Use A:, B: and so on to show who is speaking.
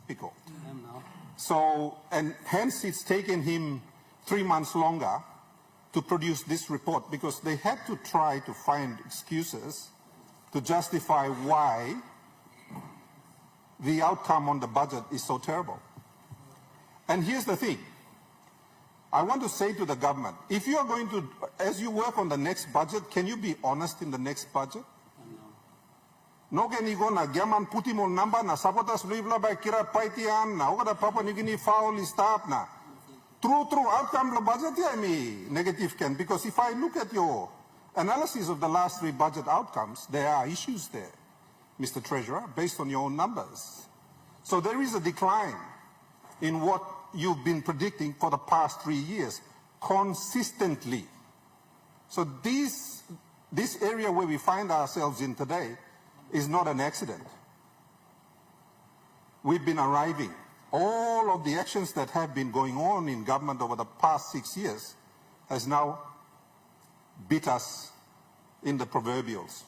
A: atypical. So, and hence it's taken him 3 months longer to produce this report, because they had to try to find excuses to justify why the outcome on the budget is so terrible. And here's the thing. I want to say to the government, if you are going to, as you work on the next budget, can you be honest in the next budget? No can you go na gaman puti mo number na sabotas blibla by kira paitian na oda Papua New Guinea foul is stop na. True outcome the budget yeah me negative can, because if I look at your analysis of the last 3 budget outcomes, there are issues there, Mr. Treasurer, based on your own numbers. So there is a decline in what you've been predicting for the past 3 years consistently. So this area where we find ourselves in today is not an accident. We've been arriving. All of the actions that have been going on in government over the past 6 years has now beat us in the proverbials.